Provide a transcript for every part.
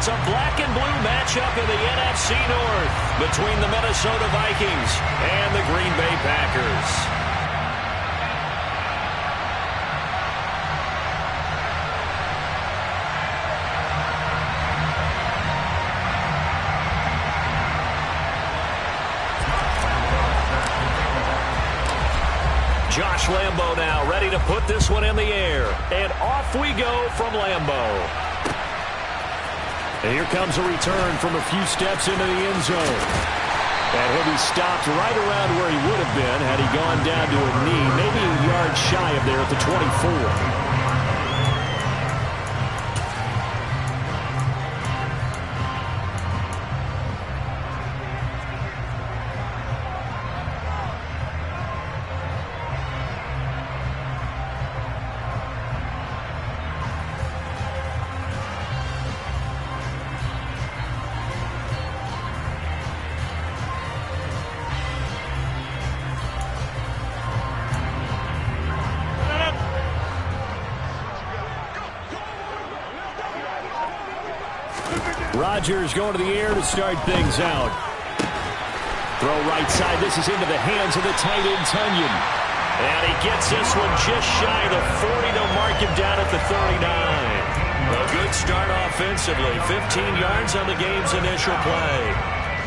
It's a black and blue matchup in the NFC North between the Minnesota Vikings and the Green Bay Packers. Josh Lambo now ready to put this one in the air. And off we go from Lambo. And here comes a return from a few steps into the end zone. And he'll be stopped right around where he would have been had he gone down to a knee, maybe a yard shy of there at the 24. Rodgers going to the air to start things out. Throw right side. This is into the hands of the tight end, Tunyon. And he gets this one just shy of the 40 to mark him down at the 39. A good start offensively. 15 yards on the game's initial play.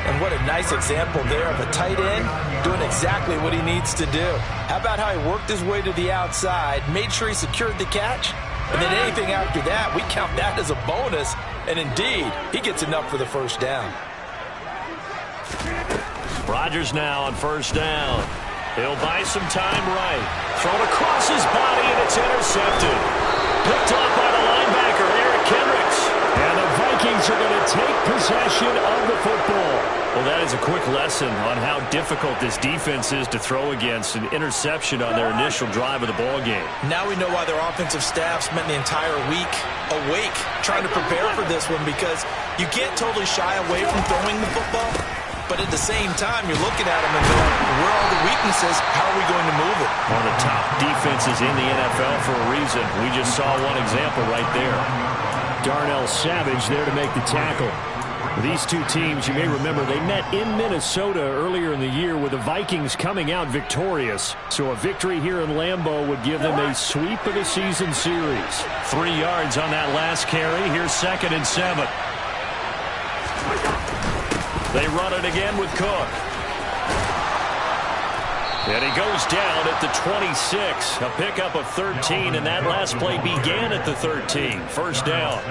And what a nice example there of a tight end doing exactly what he needs to do. How about how he worked his way to the outside, made sure he secured the catch, and then anything after that, we count that as a bonus. And indeed, he gets enough for the first down. Rodgers now on first down. He'll buy some time right. Thrown across his body, and it's intercepted. Picked off by the linebacker, Eric Kendricks. And the Vikings are going to take possession of the football. Well, that is a quick lesson on how difficult this defense is to throw against. An interception on their initial drive of the ball game. Now we know why their offensive staff spent the entire week awake trying to prepare for this one, because you can't totally shy away from throwing the football, but at the same time you're looking at them and going, where are the weaknesses? How are we going to move it? One of the top defenses in the NFL for a reason. We just saw one example right there. Darnell Savage there to make the tackle. These two teams, you may remember, they met in Minnesota earlier in the year with the Vikings coming out victorious. So a victory here in Lambeau would give them a sweep of the season series. 3 yards on that last carry. Here's 2nd and 7. They run it again with Cook. And he goes down at the 26. A pickup of 13, and that last play began at the 13. First down.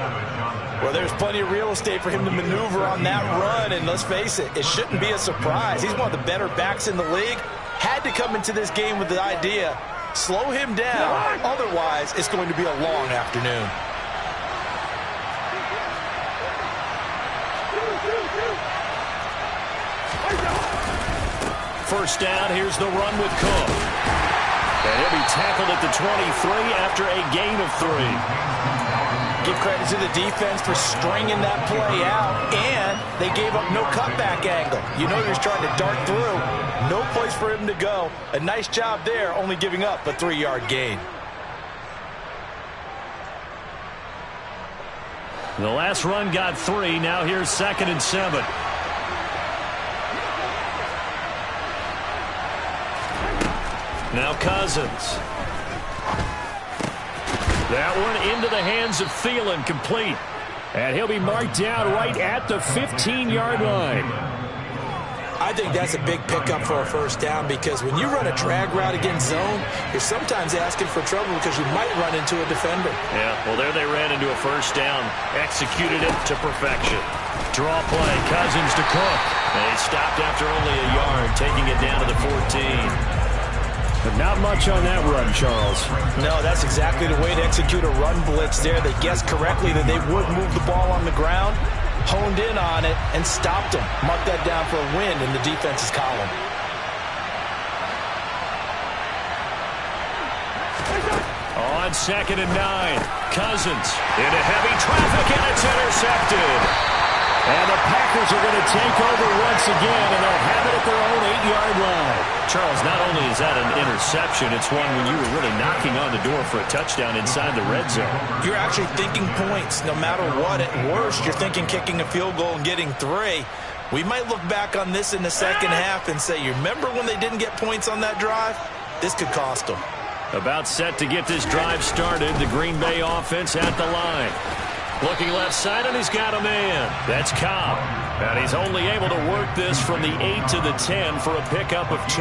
Well, there's plenty of real estate for him to maneuver on that run, and let's face it, it shouldn't be a surprise. He's one of the better backs in the league. Had to come into this game with the idea, slow him down, otherwise it's going to be a long afternoon. First down, here's the run with Cook. And he'll be tackled at the 23 after a gain of 3. Give credit to the defense for stringing that play out, and they gave up no cutback angle. You know he was trying to dart through. No place for him to go. A nice job there, only giving up a 3-yard gain. The last run got 3. Now here's 2nd and 7. Now Cousins. That one into the hands of Thielen, complete. And he'll be marked down right at the 15-yard line. I think that's a big pickup for a first down, because when you run a drag route against zone, you're sometimes asking for trouble because you might run into a defender. Yeah, well, there they ran into a first down. Executed it to perfection. Draw play, Cousins to Cook. And he stopped after only a yard, taking it down to the 14. But not much on that run, Charles. No, that's exactly the way to execute a run blitz there. They guessed correctly that they would move the ball on the ground, honed in on it, and stopped them. Mark that down for a win in the defense's column. On 2nd and 9, Cousins into heavy traffic, and it's intercepted. And the Packers Packers are going to take over once again, and they'll have it at their own 8-yard line. Charles, not only is that an interception, it's one when you were really knocking on the door for a touchdown inside the red zone. You're actually thinking points no matter what. At worst, you're thinking kicking a field goal and getting 3. We might look back on this in the second half and say, you remember when they didn't get points on that drive? This could cost them. About set to get this drive started. The Green Bay offense at the line. Looking left side, and he's got a man. That's Cobb. And he's only able to work this from the 8 to the 10 for a pickup of 2.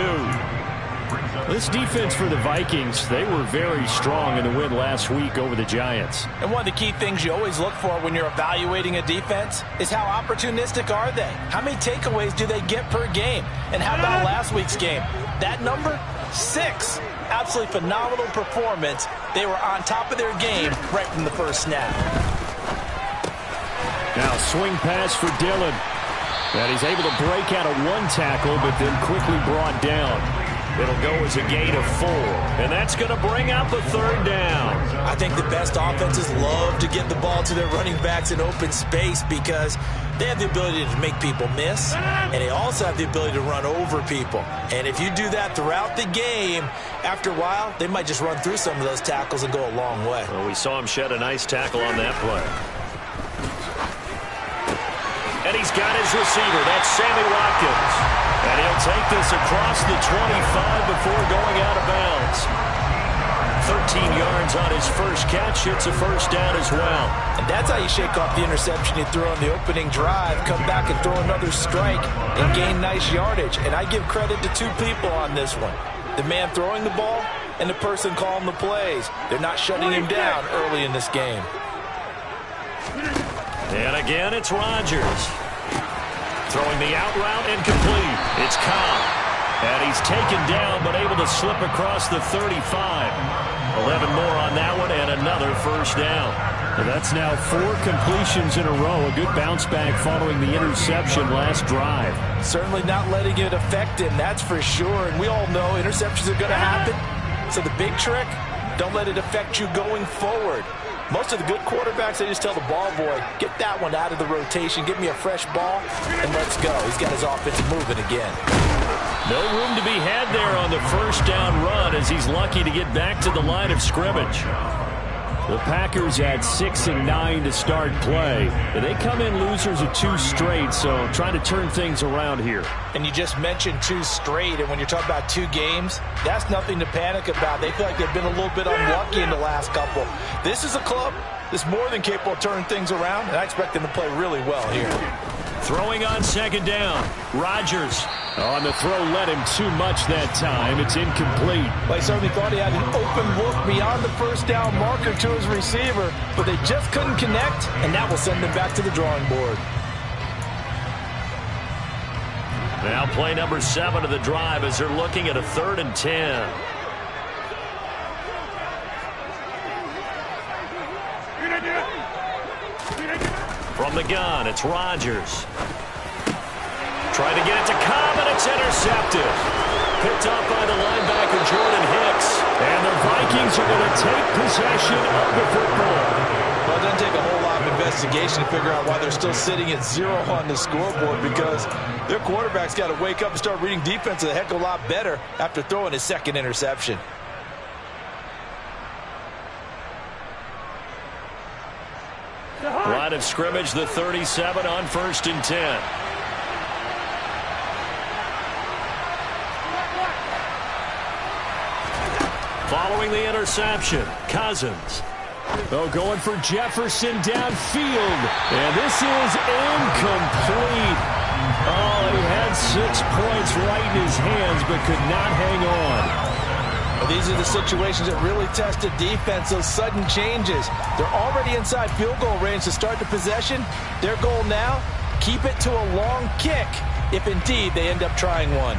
This defense for the Vikings, they were very strong in the win last week over the Giants. And one of the key things you always look for when you're evaluating a defense is how opportunistic are they? How many takeaways do they get per game? And how about last week's game? That number, 6. Absolutely phenomenal performance. They were on top of their game right from the first snap. Now swing pass for Dillon. And he's able to break out of 1 tackle, but then quickly brought down. It'll go as a gain of 4. And that's going to bring out the 3rd down. I think the best offenses love to get the ball to their running backs in open space because they have the ability to make people miss, and they also have the ability to run over people. And if you do that throughout the game, after a while, they might just run through some of those tackles and go a long way. Well, we saw him shed a nice tackle on that play. And he's got his receiver. That's Sammy Watkins. And he'll take this across the 25 before going out of bounds. 13 yards on his first catch. It's a first down as well. And that's how you shake off the interception you threw on the opening drive, come back and throw another strike and gain nice yardage. And I give credit to 2 people on this one. The man throwing the ball and the person calling the plays. They're not shutting him down early in this game. And again, it's Rodgers. Throwing the out route incomplete. It's Cobb. And he's taken down but able to slip across the 35. 11 more on that one and another first down. Well, that's now 4 completions in a row. A good bounce back following the interception last drive. Certainly not letting it affect him, that's for sure. And we all know interceptions are going to happen. So the big trick, don't let it affect you going forward. Most of the good quarterbacks, they just tell the ball boy, get that one out of the rotation, give me a fresh ball, and let's go. He's got his offense moving again. No room to be had there on the first down run as he's lucky to get back to the line of scrimmage. The Packers at 6-9 to start play. They come in losers of 2 straight, so trying to turn things around here. And you just mentioned 2 straight, and when you're talking about 2 games, that's nothing to panic about. They feel like they've been a little bit unlucky in the last couple. This is a club that's more than capable of turning things around, and I expect them to play really well here. Throwing on second down. Rodgers on the throw led him too much that time. It's incomplete. Well, he certainly thought he had an open look beyond the first down marker to his receiver, but they just couldn't connect, and that will send them back to the drawing board. Now play number 7 of the drive as they're looking at a 3rd and 10. From the gun, it's Rodgers. Trying to get it to Cobb, and it's intercepted. Picked up by the linebacker, Jordan Hicks. And the Vikings are going to take possession of the football. Well, it doesn't take a whole lot of investigation to figure out why they're still sitting at 0 on the scoreboard, because their quarterback's got to wake up and start reading defense a heck of a lot better after throwing his 2nd interception. Line of scrimmage, the 37 on 1st and 10. Following the interception, Cousins. Oh, going for Jefferson downfield. And this is incomplete. Oh, he had 6 points right in his hands, but could not hang on. Well, these are the situations that really test a defense, those sudden changes. They're already inside field goal range to start the possession. Their goal now, keep it to a long kick, if indeed they end up trying one.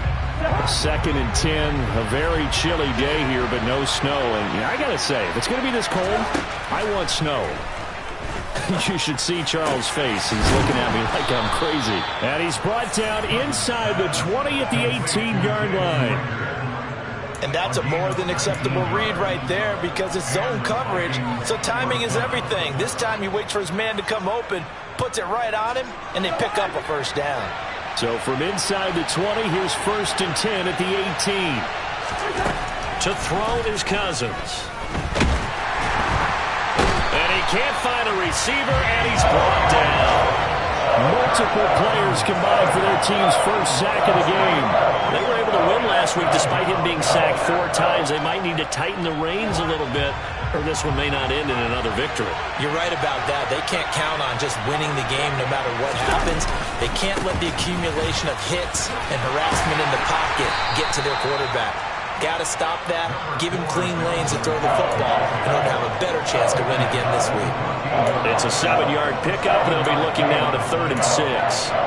2nd and 10, a very chilly day here, but no snow. And I got to say, if it's going to be this cold, I want snow. You should see Charles' face. He's looking at me like I'm crazy. And he's brought down inside the 20 at the 18-yard line. And that's a more than acceptable read right there because it's zone coverage, so timing is everything. This time he waits for his man to come open, puts it right on him, and they pick up a first down. So from inside the 20, here's 1st and 10 at the 18. To throw is Cousins. And he can't find a receiver, and he's brought down. Multiple players combined for their team's first sack of the game. They were able to win last week despite him being sacked 4 times. They might need to tighten the reins a little bit, or this one may not end in another victory. You're right about that. They can't count on just winning the game no matter what happens. They can't let the accumulation of hits and harassment in the pocket get to their quarterback. Got to stop that, give him clean lanes to throw the football in order to have a better chance to win again this week. It's a 7-yard pickup, and they'll be looking now to 3rd and 6.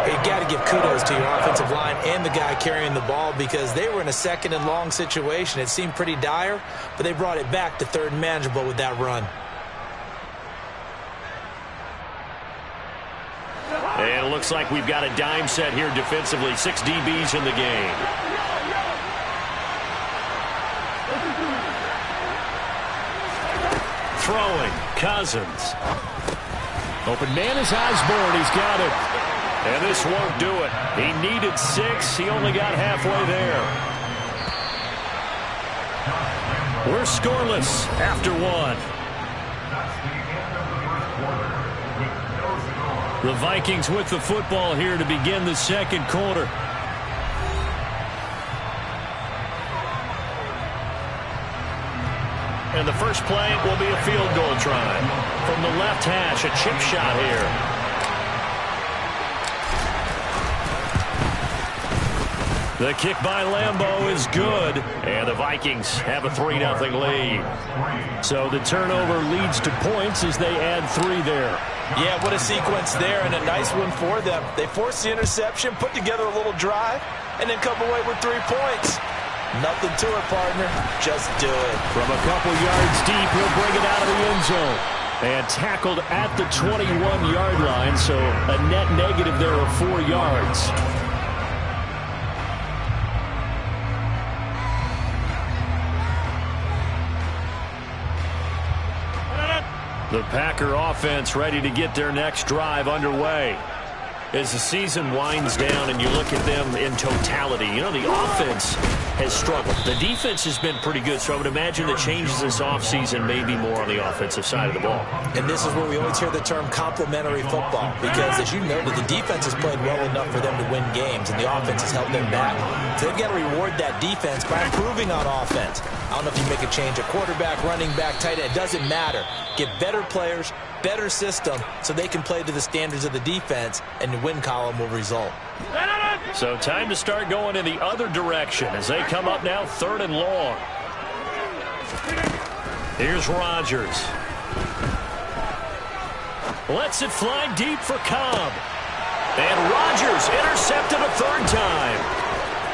You got to give kudos to your offensive line and the guy carrying the ball because they were in a 2nd and long situation. It seemed pretty dire, but they brought it back to 3rd and manageable with that run. And it looks like we've got a dime set here defensively. 6 DBs in the game. Throwing, Cousins. Open man is Osborne. He's got it. And this won't do it. He needed 6. He only got halfway there. We're scoreless after 1. The Vikings with the football here to begin the 2nd quarter. And the first play will be a field goal try. From the left hash, a chip shot here. The kick by Lambeau is good. And the Vikings have a 3-0 lead. So the turnover leads to points as they add 3 there. Yeah, what a sequence there, and a nice one for them. They forced the interception, put together a little drive, and then come away with 3 points. Nothing to it, partner. Just do it. From a couple yards deep, he'll bring it out of the end zone. And tackled at the 21-yard line, so a net negative there of 4 yards. The Packer offense ready to get their next drive underway. As the season winds down and you look at them in totality, you know, the offense has struggled. The defense has been pretty good, so I would imagine the changes this offseason may be more on the offensive side of the ball. And this is where we always hear the term complementary football, because as you noted, the defense has played well enough for them to win games, and the offense has helped them back. So they've got to reward that defense by improving on offense. I don't know if you make a change, a quarterback, running back, tight end, it doesn't matter. Get better players, better system, so they can play to the standards of the defense, and the win column will result. So time to start going in the other direction as they come up now 3rd and long. Here's Rodgers. Lets it fly deep for Cobb. And Rodgers intercepted a 3rd time.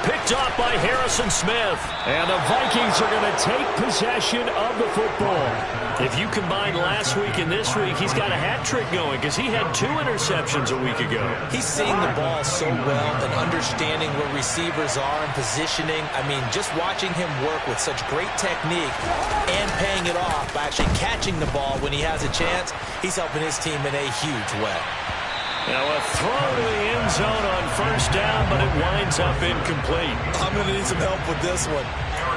Picked off by Harrison Smith. And the Vikings are going to take possession of the football. If you combine last week and this week, he's got a hat trick going because he had 2 interceptions a week ago. He's seeing the ball so well and understanding where receivers are and positioning. I mean, just watching him work with such great technique and paying it off by actually catching the ball when he has a chance, he's helping his team in a huge way. Now a throw to the end zone on 1st down, but it winds up incomplete. I'm going to need some help with this one.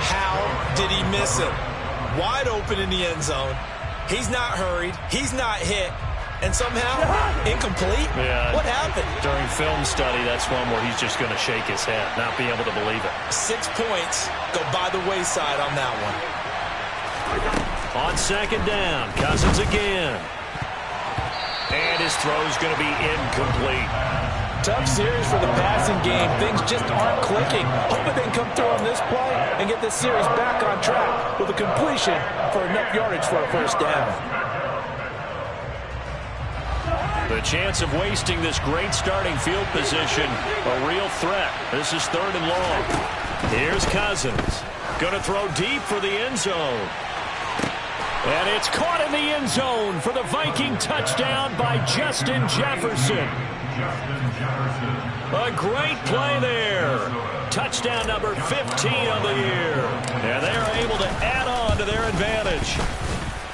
How did he miss it? Wide open in the end zone. He's not hurried. He's not hit. And somehow, incomplete? Yeah. What happened? During film study, that's one where he's just going to shake his head, not be able to believe it. 6 points go by the wayside on that one. On 2nd down, Cousins again. And his throw's going to be incomplete. Tough series for the passing game. Things just aren't clicking. Hoping they can come through on this play and get this series back on track with a completion for enough yardage for a 1st down. The chance of wasting this great starting field position, a real threat. This is 3rd and long. Here's Cousins. Going to throw deep for the end zone. And it's caught in the end zone for the Viking touchdown by Justin Jefferson. A great play there. Touchdown number 15 on the year. And they are able to add on to their advantage.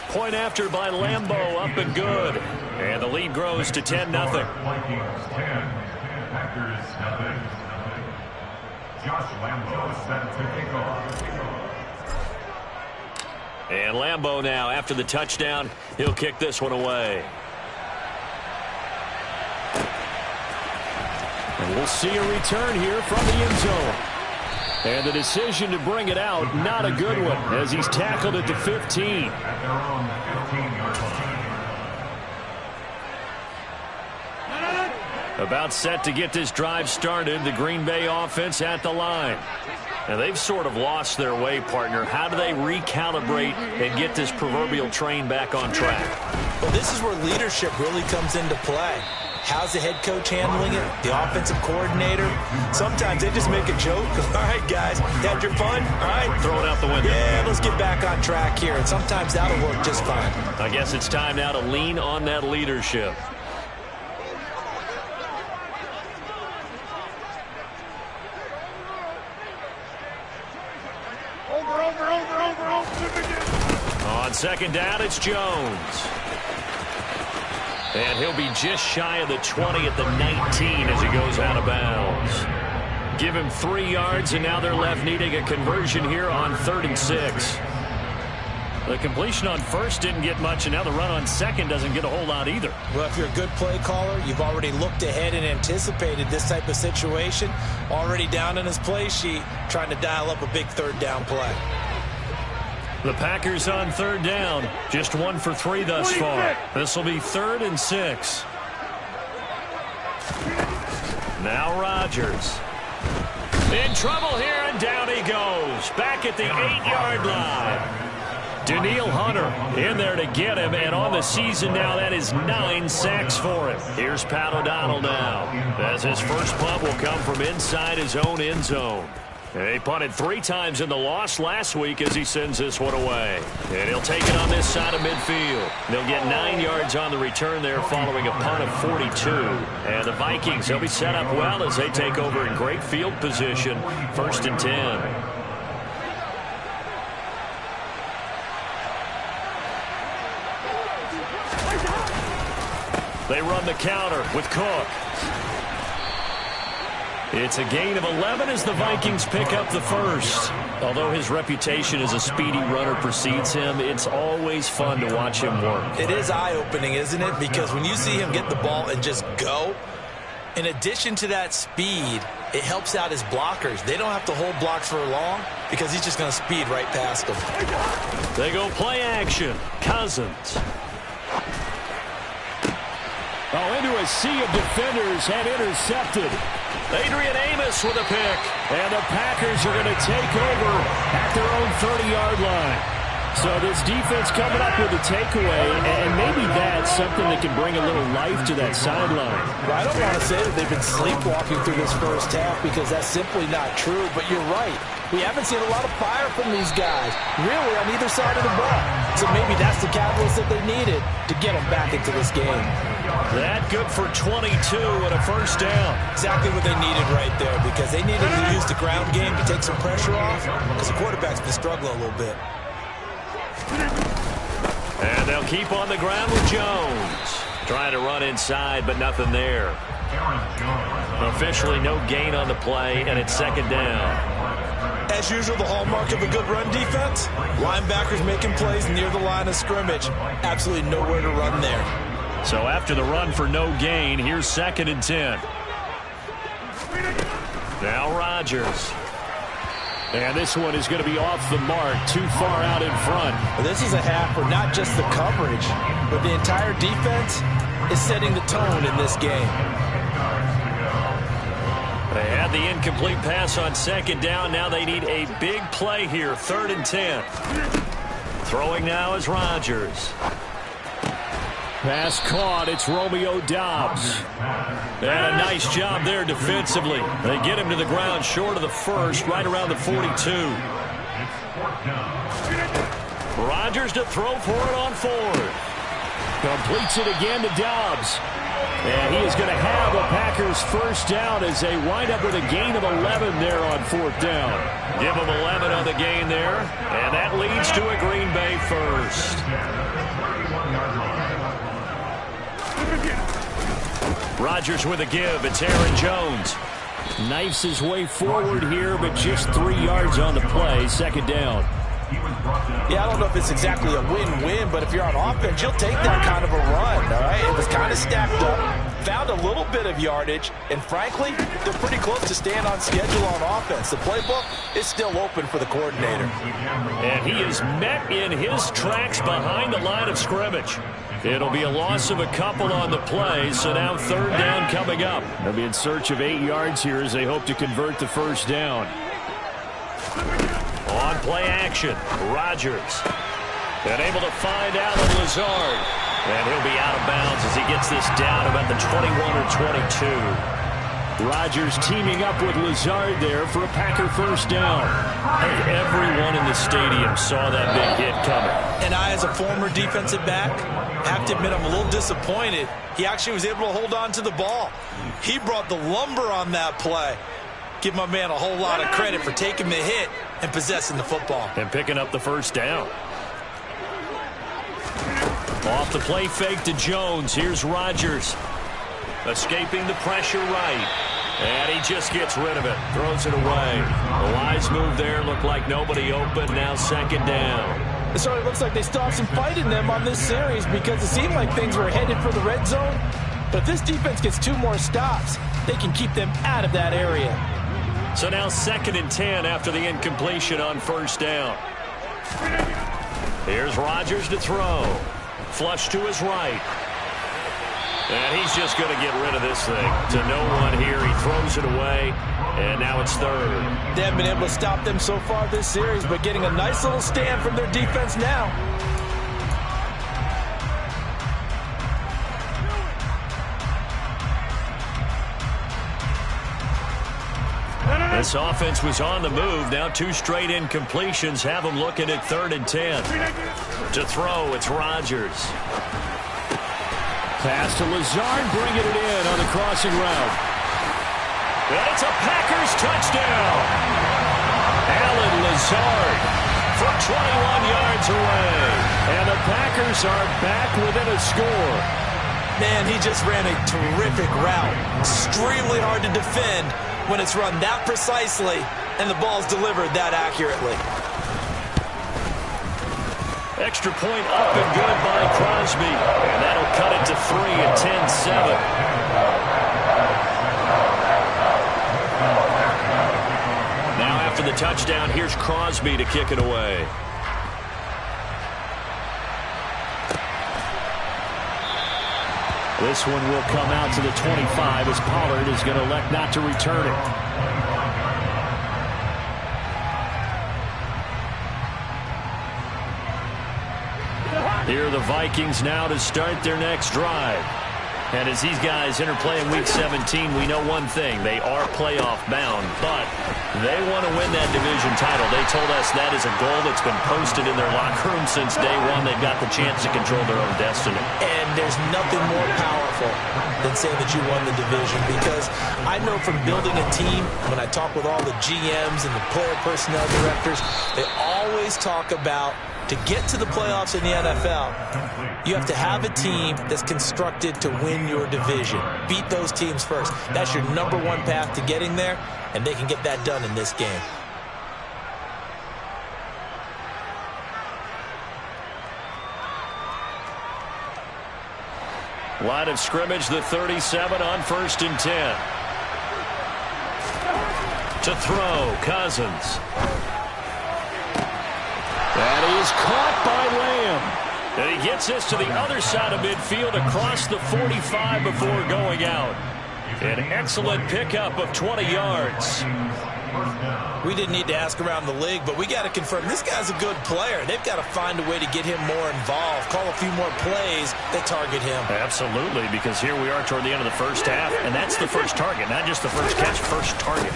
Point after by Lambeau, up and good. And the lead grows to 10-0. Vikings 10, Packers nothing. Josh Lambeau set to kick off. And Lambeau now, after the touchdown, he'll kick this one away. And we'll see a return here from the end zone. And the decision to bring it out, not a good one, as he's tackled at the 15. At their own 15-yard line. About set to get this drive started, the Green Bay offense at the line. And they've sort of lost their way, partner. How do they recalibrate and get this proverbial train back on track? Well, this is where leadership really comes into play. How's the head coach handling it? The offensive coordinator? Sometimes they just make a joke. All right, guys, had your fun? All right. Throw it out the window. Yeah, let's get back on track here. And sometimes that'll work just fine. I guess it's time now to lean on that leadership. On second down, it's Jones. And he'll be just shy of the 20 at the 19 as he goes out of bounds. Give him 3 yards, and now they're left needing a conversion here on 3rd and 6. The completion on first didn't get much, and now the run on second doesn't get a whole lot either. Well, if you're a good play caller, you've already looked ahead and anticipated this type of situation. Already down in his play sheet, trying to dial up a big 3rd down play. The Packers on 3rd down, just 1 for 3 thus far. This will be 3rd and 6. Now Rodgers. In trouble here, and down he goes. Back at the 8-yard line. Danielle Hunter in there to get him, and on the season now, that is 9 sacks for him. Here's Pat O'Donnell now, as his first punt will come from inside his own end zone. He punted 3 times in the loss last week as he sends this one away. And he'll take it on this side of midfield. They'll get 9 yards on the return there following a punt of 42. And the Vikings, they'll be set up well as they take over in great field position. 1st and 10. They run the counter with Cook. It's a gain of 11 as the Vikings pick up the first. Although his reputation as a speedy runner precedes him, it's always fun to watch him work. It is eye-opening, isn't it? Because when you see him get the ball and just go, in addition to that speed, it helps out his blockers. They don't have to hold blocks for long because he's just going to speed right past them. They go play action. Cousins. Oh, into a sea of defenders and intercepted. Adrian Amos with a pick. And the Packers are going to take over at their own 30-yard line. So this defense coming up with a takeaway, and maybe that's something that can bring a little life to that sideline. Well, I don't want to say that they've been sleepwalking through this first half because that's simply not true, but you're right. We haven't seen a lot of fire from these guys, really, on either side of the ball. So maybe that's the catalyst that they needed to get them back into this game. That good for 22 and a first down. Exactly what they needed right there because they needed to use the ground game to take some pressure off because the quarterback's been struggling a little bit. And they'll keep on the ground with Jones. Trying to run inside, but nothing there. Officially no gain on the play, and it's 2nd down. As usual, the hallmark of a good run defense, linebackers making plays near the line of scrimmage. Absolutely nowhere to run there. So after the run for no gain, here's 2nd and 10. Now Rodgers. And this one is going to be off the mark, too far out in front. Well, this is a half where not just the coverage, but the entire defense is setting the tone in this game. They had the incomplete pass on 2nd down. Now they need a big play here, 3rd and 10. Throwing now is Rodgers. Pass caught. It's Romeo Doubs. And a nice job there defensively. They get him to the ground short of the first, right around the 42. Rodgers to throw for it on 4th. Completes it again to Dobbs. And he is going to have a Packers first down as they wind up with a gain of 11 there on 4th down. Give them 11 on the gain there, and that leads to a Green Bay first. Rodgers with a give. It's Aaron Jones. Knifes his way forward here, but just 3 yards on the play. 2nd down. Yeah, I don't know if it's exactly a win-win, but if you're on offense, you'll take that kind of a run, all right? It was kind of stacked up, found a little bit of yardage, and frankly, they're pretty close to staying on schedule on offense. The playbook is still open for the coordinator. And he is met in his tracks behind the line of scrimmage. It'll be a loss of a couple on the play, so now 3rd down coming up. They'll be in search of 8 yards here as they hope to convert the first down. On play action, Rodgers. And able to find Allen Lazard. And he'll be out of bounds as he gets this down about the 21 or 22. Rodgers teaming up with Lazard there for a Packer first down. Hey, everyone in the stadium saw that big hit coming. And I, as a former defensive back, have to admit I'm a little disappointed. He actually was able to hold on to the ball. He brought the lumber on that play. Give my man a whole lot of credit for taking the hit and possessing the football. And picking up the first down. Off the play fake to Jones. Here's Rodgers. Escaping the pressure right. And he just gets rid of it. Throws it away. The wise move there. Looked like nobody open. Now 2nd down. It sort of looks like they still have some fight in them on this series because it seemed like things were headed for the red zone. But if this defense gets 2 more stops, they can keep them out of that area. So now 2nd and 10 after the incompletion on first down. Here's Rodgers to throw. Flush to his right. And he's just going to get rid of this thing. To no one here. He throws it away. And now it's 3rd. They haven't been able to stop them so far this series, but getting a nice little stand from their defense now. This offense was on the move. Now 2 straight incompletions have them looking at 3rd and 10. To throw, it's Rodgers. Pass to Lazard, bringing it in on the crossing route. And it's a Packers touchdown. Allen Lazard from 21 yards away. And the Packers are back within a score. Man, he just ran a terrific route. Extremely hard to defend when it's run that precisely and the ball's delivered that accurately. Extra point up and good by Crosby. And that'll cut it to 3 at 10-7. Now after the touchdown, here's Crosby to kick it away. This one will come out to the 25 as Pollard is going to elect not to return it. Here are the Vikings now to start their next drive. And as these guys interplay in Week 17, we know one thing. They are playoff bound, but they want to win that division title. They told us that is a goal that's been posted in their locker room since day one. They've got the chance to control their own destiny. And there's nothing more powerful than saying that you won the division, because I know from building a team, when I talk with all the GMs and the player personnel directors, they always talk about, to get to the playoffs in the NFL, you have to have a team that's constructed to win your division. Beat those teams first. That's your #1 path to getting there, and they can get that done in this game. Line of scrimmage, the 37 on 1st and 10. To throw, Cousins. And he is caught by Lamb. And he gets this to the other side of midfield across the 45 before going out. An excellent pickup of 20 yards. We didn't need to ask around the league, but we got to confirm this guy's a good player. They've got to find a way to get him more involved, call a few more plays that target him. Absolutely, because here we are toward the end of the first half, and that's the first target, not just the first catch, first target.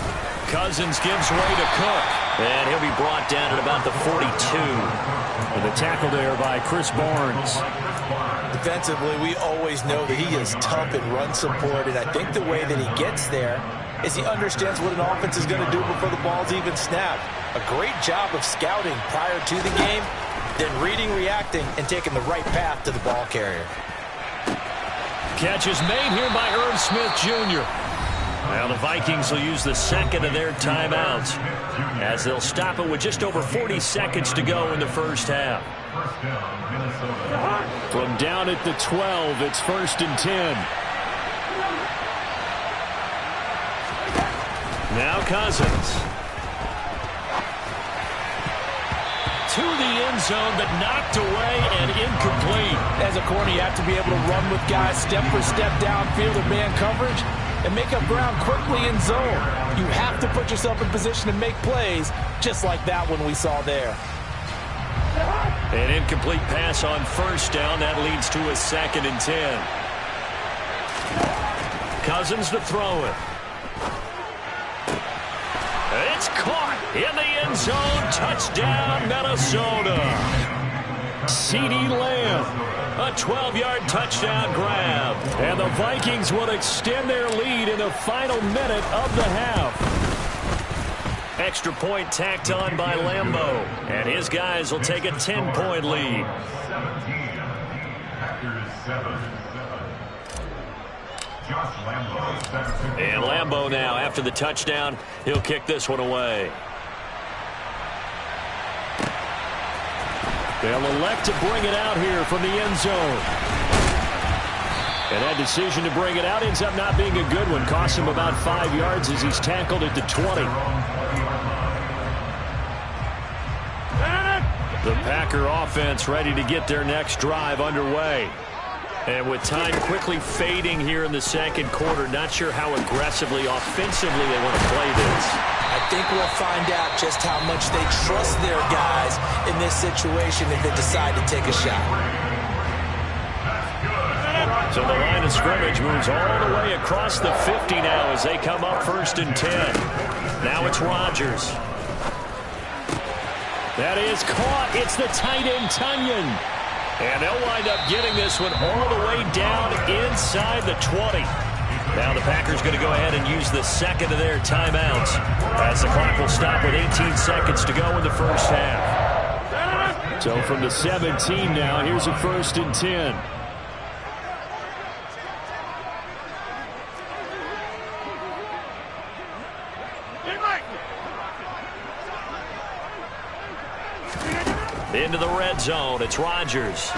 Cousins gives way to Cook, and he'll be brought down at about the 42. With a tackle there by Chris Barnes. Defensively, we always know that he is tough in run support, and I think the way that he gets there is he understands what an offense is going to do before the ball's even snapped. A great job of scouting prior to the game, then reading, reacting, and taking the right path to the ball carrier. Catch is made here by Irv Smith Jr. Now the Vikings will use the second of their timeouts as they'll stop it with just over 40 seconds to go in the first half. From down at the 12, it's 1st and 10. Now Cousins. To the end zone, but knocked away and incomplete. As a corner, you have to be able to run with guys step for step downfield in man coverage and make up ground quickly in zone. You have to put yourself in position to make plays, just like that one we saw there. An incomplete pass on first down. That leads to a 2nd and 10. Cousins to throw it. It's caught in the end zone. Touchdown, Minnesota. CeeDee Lamb, a 12-yard touchdown grab. And the Vikings will extend their lead in the final minute of the half. Extra point tacked on by Lambeau. And his guys will take a 10-point lead. 17. Packers 7. Josh Lambeau, 7. And Lambeau now, after the touchdown, he'll kick this one away. They'll elect to bring it out here from the end zone. And that decision to bring it out ends up not being a good one. Costs him about 5 yards as he's tackled at the 20. The Packer offense ready to get their next drive underway. And with time quickly fading here in the second quarter, not sure how aggressively, offensively they want to play this. I think we'll find out just how much they trust their guys in this situation if they decide to take a shot. So the line of scrimmage moves all the way across the 50 now as they come up 1st and 10. Now it's Rodgers. That is caught. It's the tight end, Tunyon. And they'll wind up getting this one all the way down inside the 20. Now the Packers going to go ahead and use the second of their timeouts as the clock will stop with 18 seconds to go in the first half. So from the 17 now, here's a 1st and 10. Into the red zone. It's Rodgers.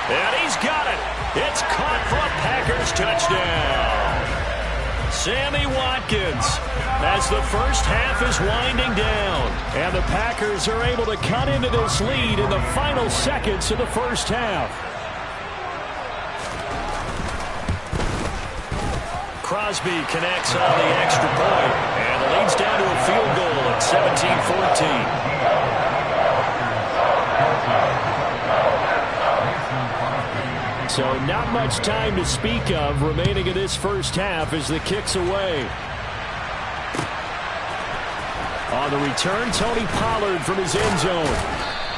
And he's got it. It's caught for a Packers touchdown. Sammy Watkins as the first half is winding down. And the Packers are able to cut into this lead in the final seconds of the first half. Crosby connects on the extra point. And the lead's down to a field goal at 17-14. So not much time to speak of remaining in this first half as the kick's away. On the return, Tony Pollard from his end zone.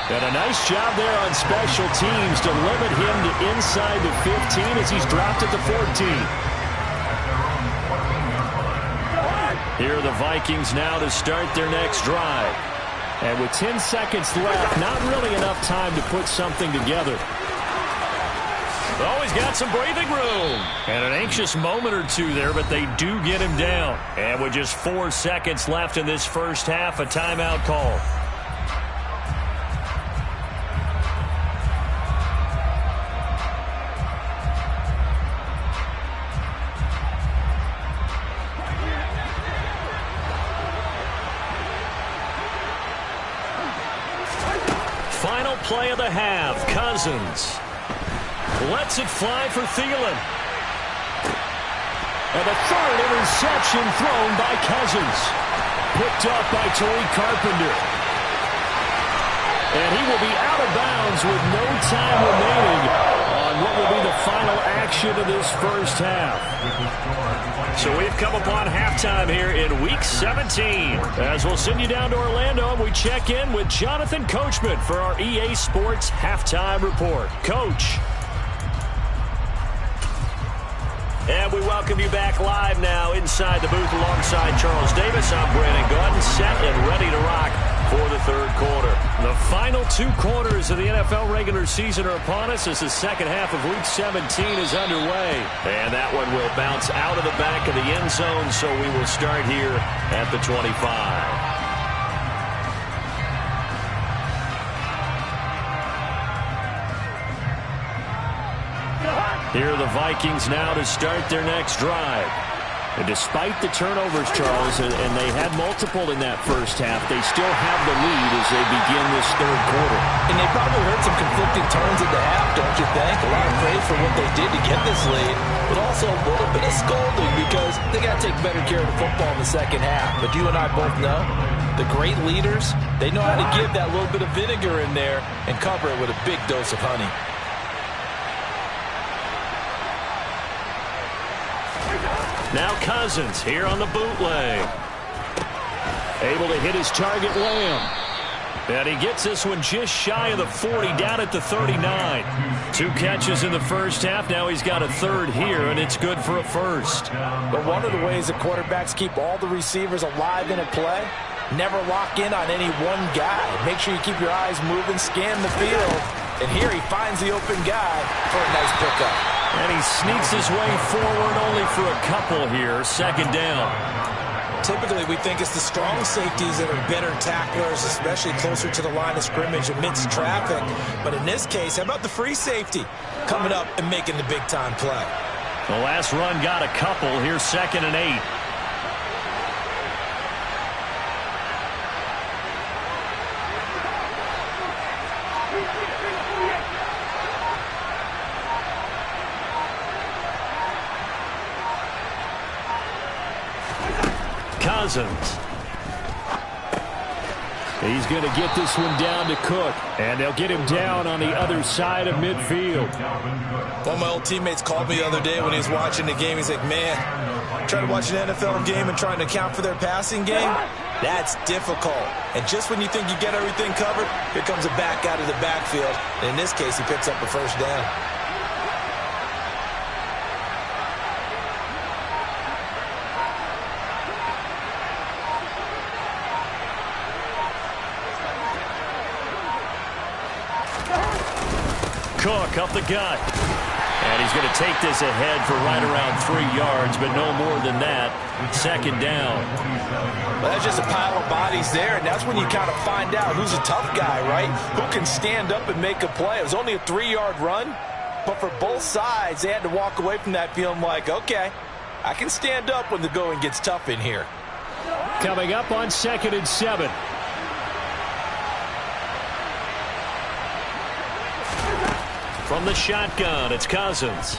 And a nice job there on special teams to limit him to inside the 15 as he's dropped at the 14. Here are the Vikings now to start their next drive. And with 10 seconds left, not really enough time to put something together. Oh, he's got some breathing room. And an anxious moment or two there, but they do get him down. And with just 4 seconds left in this first half, a timeout call. Final play of the half, Cousins lets it fly for Thielen. And the third interception thrown by Cousins. Picked up by Tariq Carpenter. And he will be out of bounds with no time remaining on what will be the final action of this first half. So we've come upon halftime here in Week 17. As we'll send you down to Orlando, and we check in with Jonathan Coachman for our EA Sports Halftime Report. Coach. And we welcome you back live now inside the booth alongside Charles Davis. I'm Brandon Gaudin, set and ready to rock for the third quarter. The final two quarters of the NFL regular season are upon us as the second half of Week 17 is underway. And that one will bounce out of the back of the end zone, so we will start here at the 25. Here are the Vikings now to start their next drive. And despite the turnovers, Charles, and they had multiple in that first half, they still have the lead as they begin this third quarter. And they probably heard some conflicting tones at the half, don't you think? A lot of praise for what they did to get this lead, but also a little bit of scolding because they got to take better care of the football in the second half. But you and I both know the great leaders, they know how to give that little bit of vinegar in there and cover it with a big dose of honey. Now Cousins here on the bootleg. Able to hit his target, Lamb. And he gets this one just shy of the 40, down at the 39. 2 catches in the first half. Now he's got a third here, and it's good for a first. But one of the ways that quarterbacks keep all the receivers alive in a play, never lock in on any one guy. Make sure you keep your eyes moving, scan the field. And here he finds the open guy for a nice pickup. And he sneaks his way forward only for a couple here. Second down. Typically, we think it's the strong safeties that are better tacklers, especially closer to the line of scrimmage amidst traffic. But in this case, how about the free safety coming up and making the big-time play? The last run got a couple. Here's 2nd and 8. Cousins. He's going to get this one down to Cook. And they'll get him down on the other side of midfield. One of my old teammates called me the other day when he was watching the game. He's like, man, trying to watch an NFL game and trying to account for their passing game, that's difficult. And just when you think you get everything covered, here comes a back out of the backfield. And in this case, he picks up a first down. Cook up the gut. And he's going to take this ahead for right around 3 yards, but no more than that. Second down. Well, that's just a pile of bodies there, and that's when you kind of find out who's a tough guy, right? Who can stand up and make a play. It was only a 3-yard run, but for both sides, they had to walk away from that feeling like, okay, I can stand up when the going gets tough in here. Coming up on 2nd and 7. From the shotgun, it's Cousins.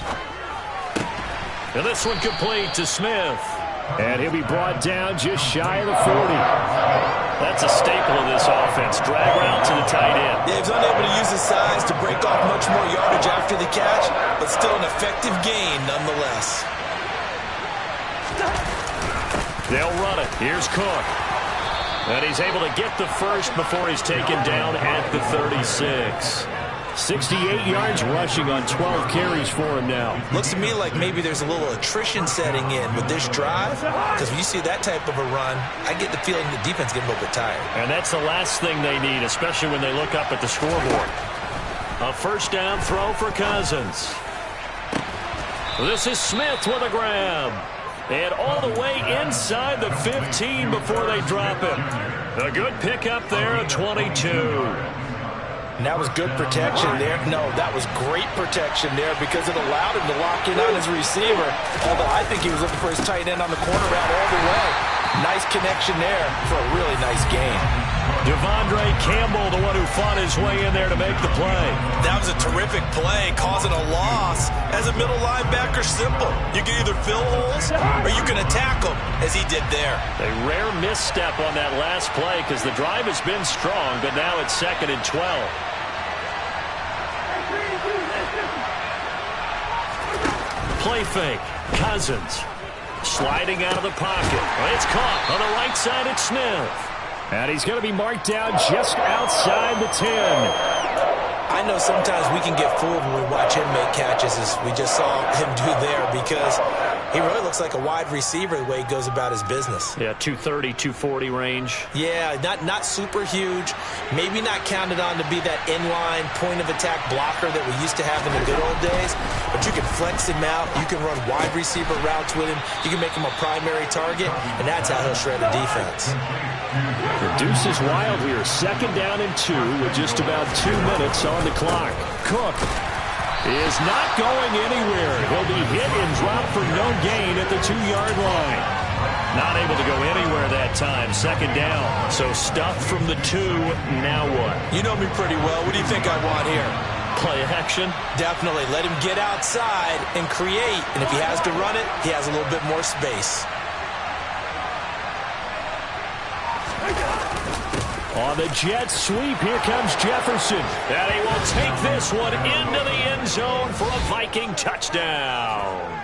And this one complete to Smith. And he'll be brought down just shy of the 40. That's a staple of this offense. Drag route to the tight end. Yeah, he's unable to use his size to break off much more yardage after the catch, but still an effective gain nonetheless. They'll run it. Here's Cook. And he's able to get the first before he's taken down at the 36. 68 yards rushing on 12 carries for him now. Looks to me like maybe there's a little attrition setting in with this drive, because when you see that type of a run, I get the feeling the defense getting a little bit tired. And that's the last thing they need, especially when they look up at the scoreboard. A first down throw for Cousins. This is Smith with a grab. And all the way inside the 15 before they drop him. A good pickup there at 22. And that was good protection there. No, that was great protection there because it allowed him to lock in on his receiver. Although I think he was looking for his tight end on the corner route all the way. Nice connection there for a really nice gain. Devondre Campbell, the one who fought his way in there to make the play. That was a terrific play, causing a loss. As a middle linebacker, simple. You can either fill holes or you can attack them, as he did there. A rare misstep on that last play because the drive has been strong, but now it's 2nd and 12. Play fake. Cousins sliding out of the pocket. It's caught on the right side at Smith. And he's going to be marked down just outside the 10. I know sometimes we can get fooled when we watch him make catches, as we just saw him do there, because he really looks like a wide receiver the way he goes about his business. Yeah, 230, 240 range. Yeah, not super huge. Maybe not counted on to be that inline point-of-attack blocker that we used to have in the good old days. But you can flex him out. You can run wide receiver routes with him. You can make him a primary target, and that's how he'll shred a defense. The deuce is wild here. 2nd down and 2 with just about 2 minutes on the clock. Cook is not going anywhere. He'll be hit and dropped for no gain at the 2-yard line. Not able to go anywhere that time. 2nd down. So stuffed from the 2. Now what? You know me pretty well. What do you think I want here? Play action? Definitely. Let him get outside and create. And if he has to run it, he has a little bit more space. On the jet sweep, here comes Jefferson. And he will take this one into the end zone for a Viking touchdown.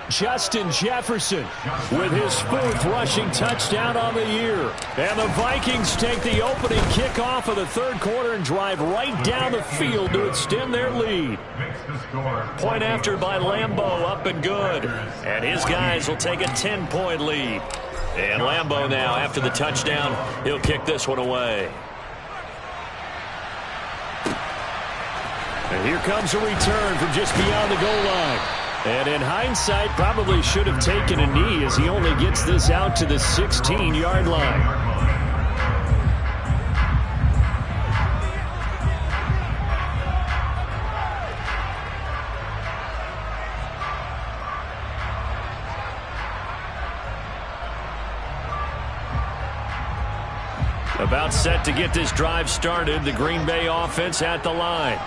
Justin Jefferson with his 4th rushing touchdown on the year. And the Vikings take the opening kickoff of the 3rd quarter and drive right down the field to extend their lead. Point after by Lambeau, up and good. And his guys will take a 10-point lead. And Lambeau now, after the touchdown, he'll kick this one away. And here comes a return from just beyond the goal line. And in hindsight, probably should have taken a knee as he only gets this out to the 16-yard line. About set to get this drive started. The Green Bay offense at the line.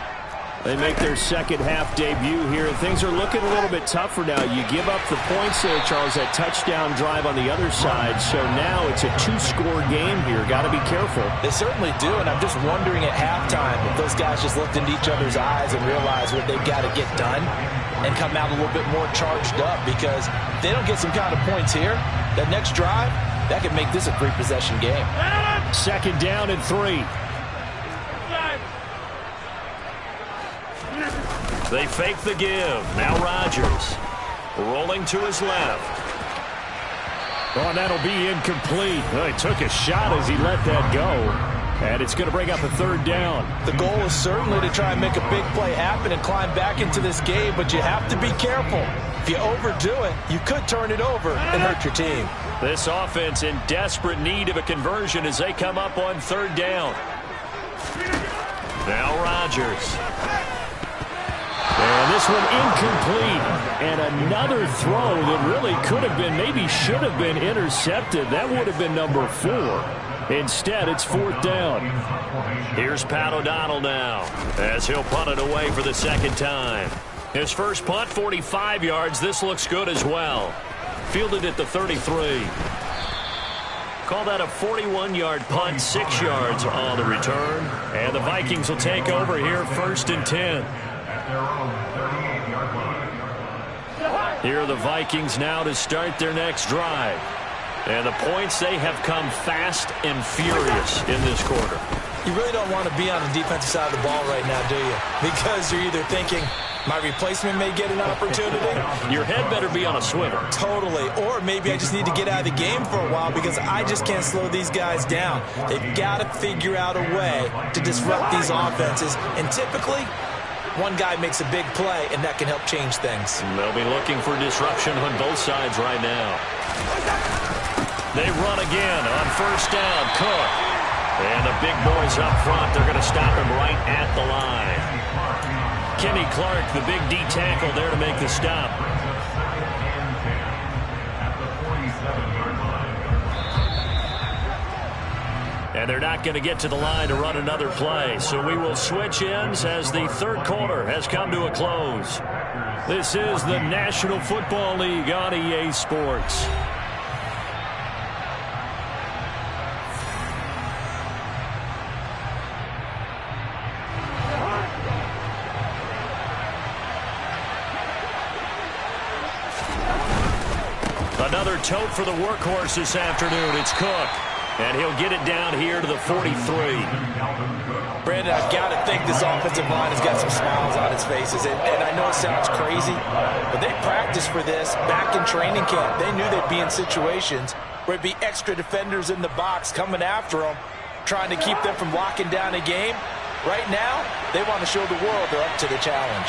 They make their 2nd half debut here. Things are looking a little bit tougher now. You give up the points there, Charles, that touchdown drive on the other side. So now it's a 2-score game here. Got to be careful. They certainly do, and I'm just wondering at halftime if those guys just looked into each other's eyes and realized what they've got to get done and come out a little bit more charged up, because if they don't get some kind of points here, that next drive, that could make this a 3-possession game. 2nd down and 3. They fake the give. Now Rodgers rolling to his left. Oh, and that'll be incomplete. Oh, he took a shot as he let that go. And it's going to bring up a 3rd down. The goal is certainly to try and make a big play happen and climb back into this game, but you have to be careful. If you overdo it, you could turn it over and hurt your team. This offense in desperate need of a conversion as they come up on 3rd down. Now Rodgers. And this one incomplete. And another throw that really could have been, maybe should have been intercepted. That would have been number 4. Instead, it's 4th down. Here's Pat O'Donnell now as he'll punt it away for the 2nd time. His first punt, 45 yards. This looks good as well. Fielded at the 33. Call that a 41-yard punt, 6 yards on the return. And the Vikings will take over here, 1st and 10. Here are the Vikings now to start their next drive. And the points, they have come fast and furious in this quarter. You really don't want to be on the defensive side of the ball right now, do you? Because you're either thinking, my replacement may get an opportunity. Your head better be on a swivel. Totally. Or maybe I just need to get out of the game for a while because I just can't slow these guys down. They've got to figure out a way to disrupt these offenses. And typically, one guy makes a big play, and that can help change things. They'll be looking for disruption on both sides right now. They run again on 1st down. Cook. And the big boys up front, they're going to stop him right at the line. Kenny Clark, the big D tackle there to make the stop. And they're not going to get to the line to run another play. So we will switch ends as the third quarter has come to a close. This is the National Football League on EA Sports. Another tote for the workhorse this afternoon. It's Cook. And he'll get it down here to the 43. Brandon, I've got to think this offensive line has got some smiles on its faces. And I know it sounds crazy, but they practiced for this back in training camp. They knew they'd be in situations where it'd be extra defenders in the box coming after them, trying to keep them from locking down a game. Right now, they want to show the world they're up to the challenge.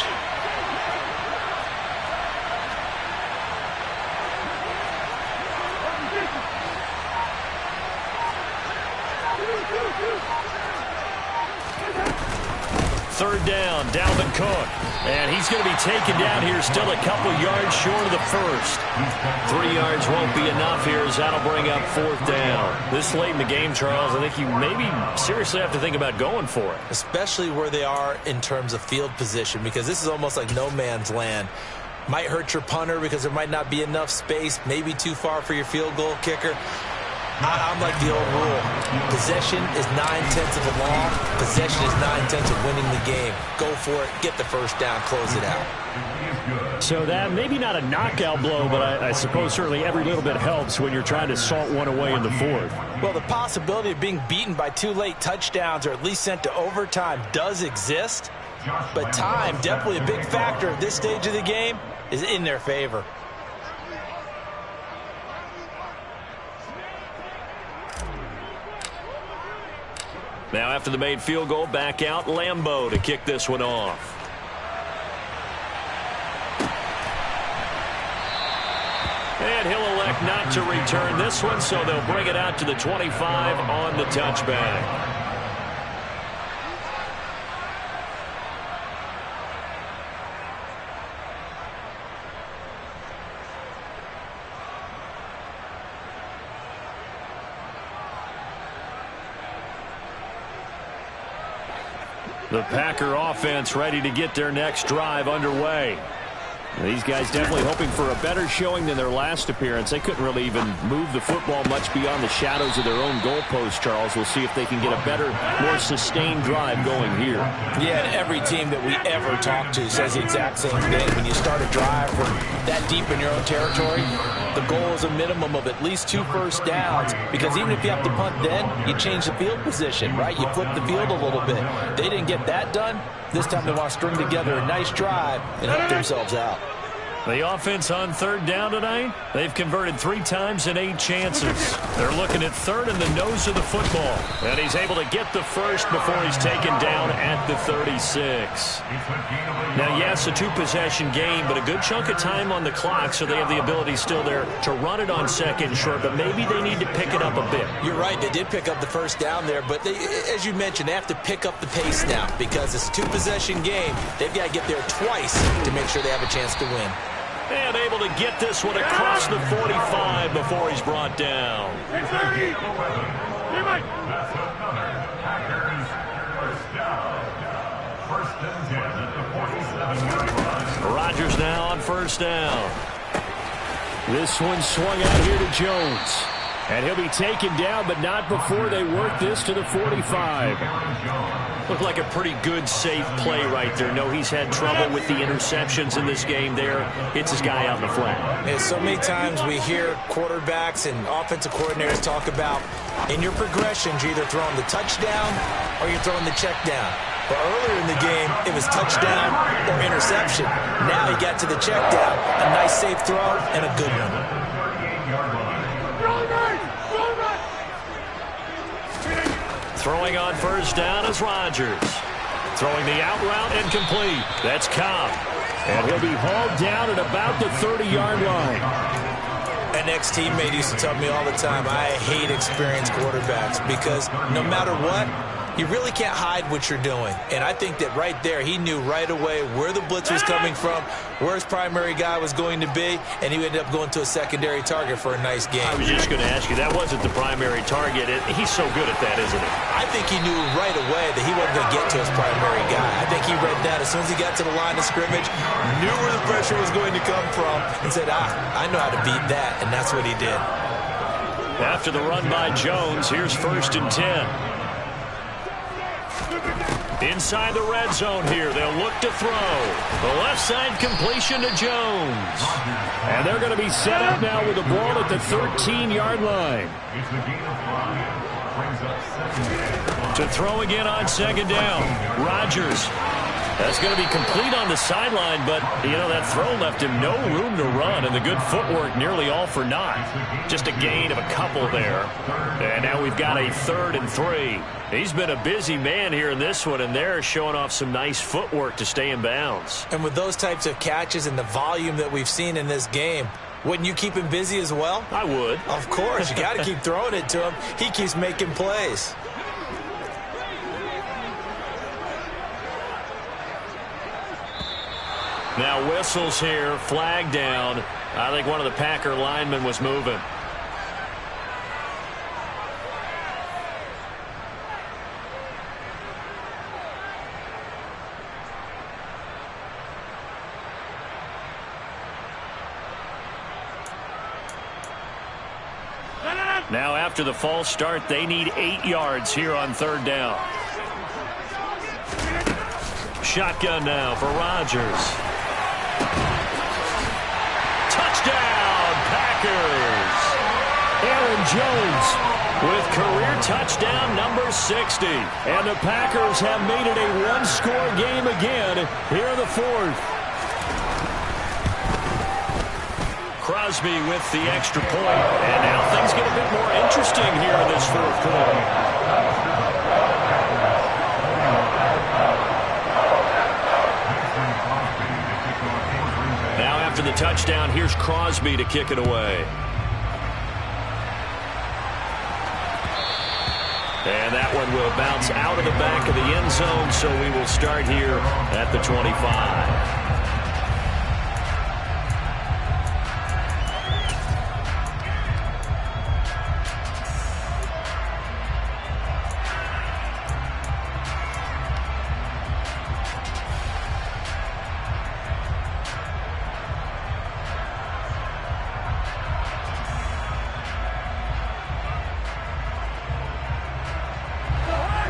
Third down, Dalvin Cook. And he's going to be taken down here, still a couple yards short of the first. 3 yards won't be enough here as that'll bring up fourth down. This late in the game, Charles, I think you maybe seriously have to think about going for it. Especially where they are in terms of field position, because this is almost like no man's land. Might hurt your punter because there might not be enough space, maybe too far for your field goal kicker. I'm like the old rule. Possession is 9/10 of the law. Possession is 9/10 of winning the game. Go for it. Get the first down. Close it out. So that maybe not a knockout blow, but I suppose certainly every little bit helps when you're trying to salt one away in the fourth. Well, the possibility of being beaten by 2 late touchdowns or at least sent to overtime does exist. But time, definitely a big factor at this stage of the game, is in their favor. Now after the made field goal, back out Lambeau to kick this one off. And he'll elect not to return this one, so they'll bring it out to the 25 on the touchback. The Packer offense ready to get their next drive underway. These guys definitely hoping for a better showing than their last appearance. They couldn't really even move the football much beyond the shadows of their own goalpost, Charles. We'll see if they can get a better, more sustained drive going here. Yeah, and every team that we ever talk to says the exact same thing. When you start a drive from that deep in your own territory, the goal is a minimum of at least 2 first downs, because even if you have to punt then, you change the field position, right? You flip the field a little bit. They didn't get that done. This time they want to string together a nice drive and help themselves out. The offense on third down tonight, they've converted 3 times in 8 chances. They're looking at third in the nose of the football. And he's able to get the first before he's taken down at the 36. Now, yes, a 2-possession game, but a good chunk of time on the clock, so they have the ability still there to run it on second and short, but maybe they need to pick it up a bit. You're right, they did pick up the first down there, but they, as you mentioned, they have to pick up the pace now, because it's a 2-possession game. They've got to get there twice to make sure they have a chance to win. And able to get this one across the 45 before he's brought down. That's another Packers first down. First and 10 at the 47-yard line. Rodgers now on first down. This one swung out here to Jones. And he'll be taken down, but not before they work this to the 45. Looked like a pretty good, safe play right there. No, he's had trouble with the interceptions in this game there. Hits his guy out in the flat. Yeah, so many times we hear quarterbacks and offensive coordinators talk about, in your progressions, you're either throwing the touchdown or you're throwing the check down. But earlier in the game, it was touchdown or interception. Now he got to the check down. A nice, safe throw and a good one. Throwing on first down is Rodgers. Throwing the out route and complete. That's Cobb. And he'll be hauled down at about the 30-yard line. An ex-teammate used to tell me all the time, I hate experienced quarterbacks, because no matter what, You really can't hide what you're doing. And I think that right there, he knew right away where the blitz was coming from, where his primary guy was going to be, and he ended up going to a secondary target for a nice game. I was just going to ask you, that wasn't the primary target. He's so good at that, isn't he? I think he knew right away that he wasn't going to get to his primary guy. I think he read that as soon as he got to the line of scrimmage, knew where the pressure was going to come from, and said, I know how to beat that, and that's what he did. After the run by Jones, here's 1st and 10. Inside the red zone here, they'll look to throw. The left side completion to Jones. And they're going to be set up now with the ball at the 13-yard line. To throw again on 2nd down. Rodgers. That's going to be complete on the sideline, but, you know, that throw left him no room to run, and the good footwork nearly all for naught. Just a gain of a couple there. And now we've got a 3rd and 3. He's been a busy man here in this one, and they're showing off some nice footwork to stay in bounds. And with those types of catches and the volume that we've seen in this game, wouldn't you keep him busy as well? I would. Of course. You got to keep throwing it to him. He keeps making plays. Now whistles here, flag down. I think one of the Packer linemen was moving. Now after the false start, they need 8 yards here on 3rd down. Shotgun now for Rodgers. Touchdown, Packers! Aaron Jones with career touchdown number 60. And the Packers have made it a one-score game again here in the 4th. Crosby with the extra point. And now things get a bit more interesting here in this 4th quarter. After the touchdown, here's Crosby to kick it away. And that one will bounce out of the back of the end zone, so we will start here at the 25.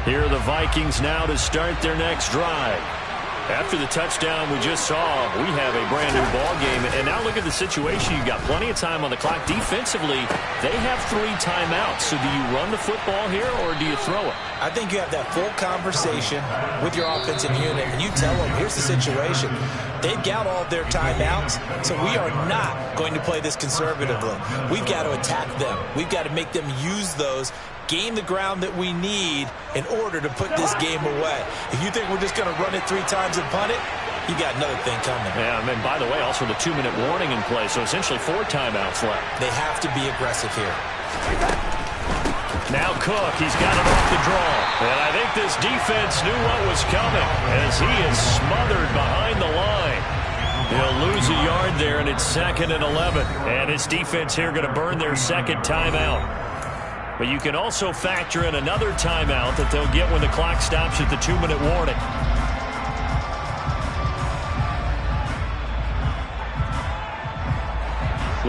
Here are the Vikings now to start their next drive. After the touchdown we just saw, we have a brand new ball game. And now look at the situation. You've got plenty of time on the clock. Defensively, they have 3 timeouts. So do you run the football here or do you throw it? I think you have that full conversation with your offensive unit, and you tell them, here's the situation. They've got all of their timeouts, so we are not going to play this conservatively. We've got to attack them. We've got to make them use those, gain the ground that we need in order to put this game away. If you think we're just going to run it 3 times and punt it, you got another thing coming. Yeah, and by the way, also the 2-minute warning in play, so essentially 4 timeouts left. They have to be aggressive here. Now Cook, he's got it off the draw. And I think this defense knew what was coming as he is smothered behind the line. He'll lose a yard there, and it's 2nd and 11. And his defense here going to burn their 2nd timeout. But you can also factor in another timeout that they'll get when the clock stops at the 2-minute warning.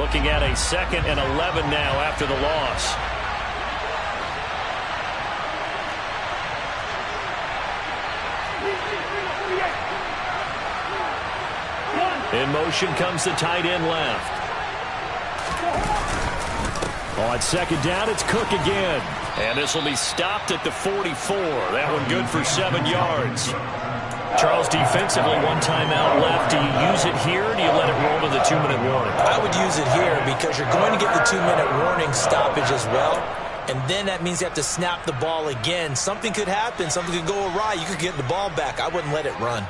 Looking at a 2nd and 11 now after the loss. In motion comes the tight end left. On 2nd down, it's Cook again. And this will be stopped at the 44. That one good for 7 yards. Charles, defensively, 1 timeout left. Do you use it here, or do you let it roll to the 2-minute warning? I would use it here because you're going to get the 2-minute warning stoppage as well. And then that means you have to snap the ball again. Something could happen. Something could go awry. You could get the ball back. I wouldn't let it run.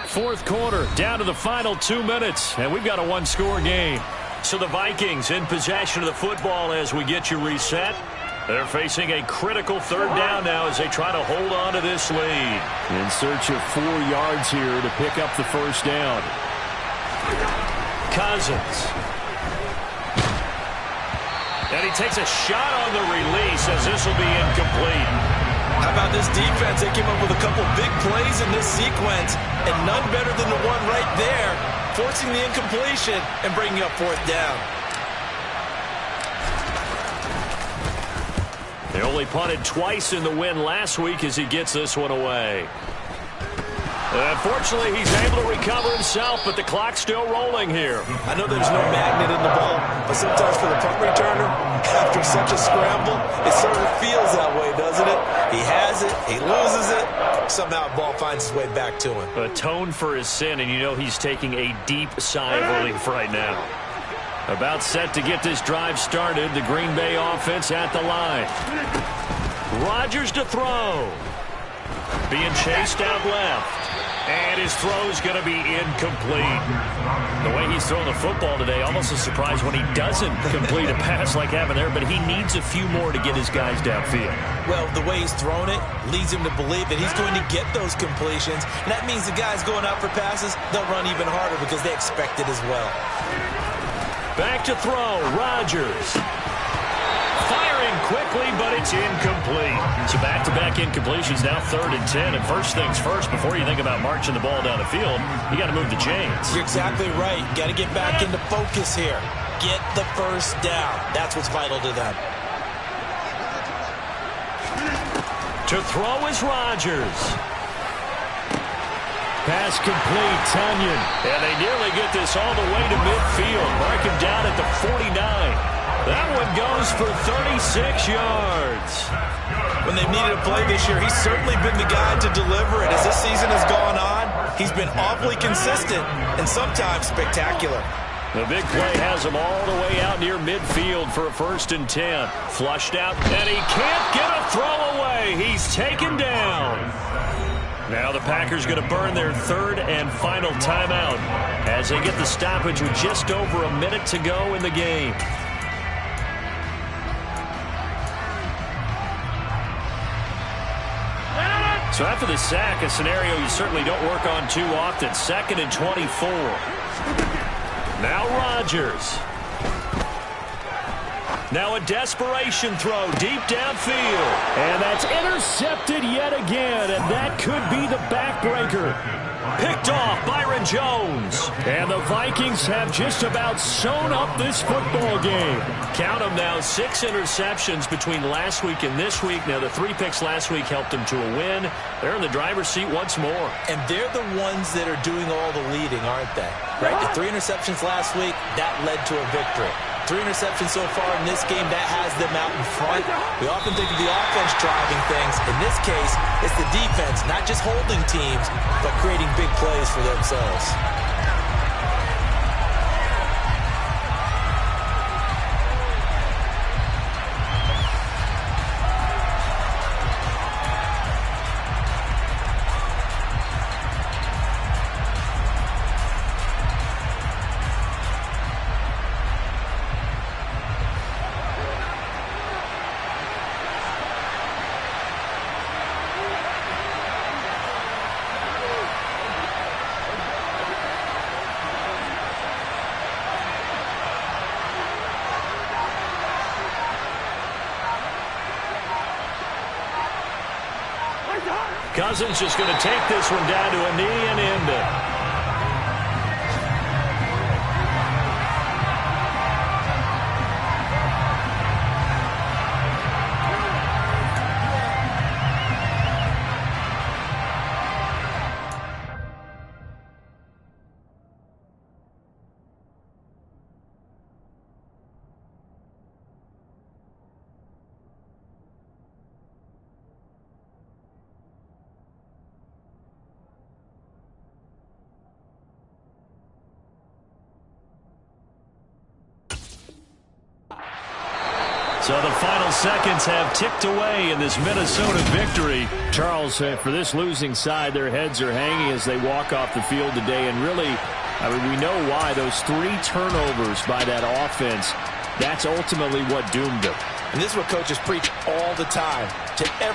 Fourth quarter, down to the final 2 minutes, and we've got a one-score game. So the Vikings in possession of the football as we get you reset. They're facing a critical third down now as they try to hold on to this lead. In search of 4 yards here to pick up the first down. Cousins. And he takes a shot on the release as this will be incomplete. How about this defense? They came up with a couple big plays in this sequence, and none better than the one right there, forcing the incompletion and bringing up 4th down. They only punted twice in the win last week as he gets this one away. Unfortunately, he's able to recover himself, but the clock's still rolling here. I know there's no magnet in the ball, but sometimes for the punt returner, after such a scramble, it sort of feels that way, doesn't it? He has it, he loses it, somehow the ball finds its way back to him. Atoned for his sin, and you know he's taking a deep sigh of relief right now. About set to get this drive started, the Green Bay offense at the line. Rodgers to throw. Being chased out left. And his throw's going to be incomplete. The way he's throwing the football today, almost a surprise when he doesn't complete a pass like having there, but he needs a few more to get his guys downfield. Well, the way he's thrown it leads him to believe that he's going to get those completions, and that means the guys going out for passes, they'll run even harder because they expect it as well. Back to throw, Rodgers. Firing quickly, but it's incomplete. So back-to-back incompletions, now 3rd and 10. And first things first, before you think about marching the ball down the field, you got to move the chains. You're exactly right. Got to get back into focus here. Get the first down. That's what's vital to them. To throw is Rodgers. Pass complete, Tunyon. And they nearly get this all the way to midfield. Mark him down at the 49. That one goes for 36 yards. When they've needed a play this year, he's certainly been the guy to deliver it. As this season has gone on, he's been awfully consistent and sometimes spectacular. The big play has him all the way out near midfield for a 1st and 10. Flushed out, and he can't get a throw away. He's taken down. Now the Packers going to burn their 3rd and final timeout as they get the stoppage with just over a minute to go in the game. So after the sack, a scenario you certainly don't work on too often. 2nd and 24. Now Rodgers. Now a desperation throw deep downfield. And that's intercepted yet again, and that could be the backbreaker. Picked off Byron Jones. And the Vikings have just about sewn up this football game. Count them now, 6 interceptions between last week and this week. Now the 3 picks last week helped them to a win. They're in the driver's seat once more. And they're the ones that are doing all the leading, aren't they? Right? The 3 interceptions last week, that led to a victory. 3 interceptions so far in this game, that has them out in front. We often think of the offense driving things. In this case, it's the defense, not just holding teams, but creating big plays for themselves. Cousins just going to take this one down to a knee and end it. So the final seconds have ticked away in this Minnesota victory. Charles, for this losing side, their heads are hanging as they walk off the field today. And really, I mean, we know why. Those 3 turnovers by that offense, that's ultimately what doomed them. And this is what coaches preach all the time. Take every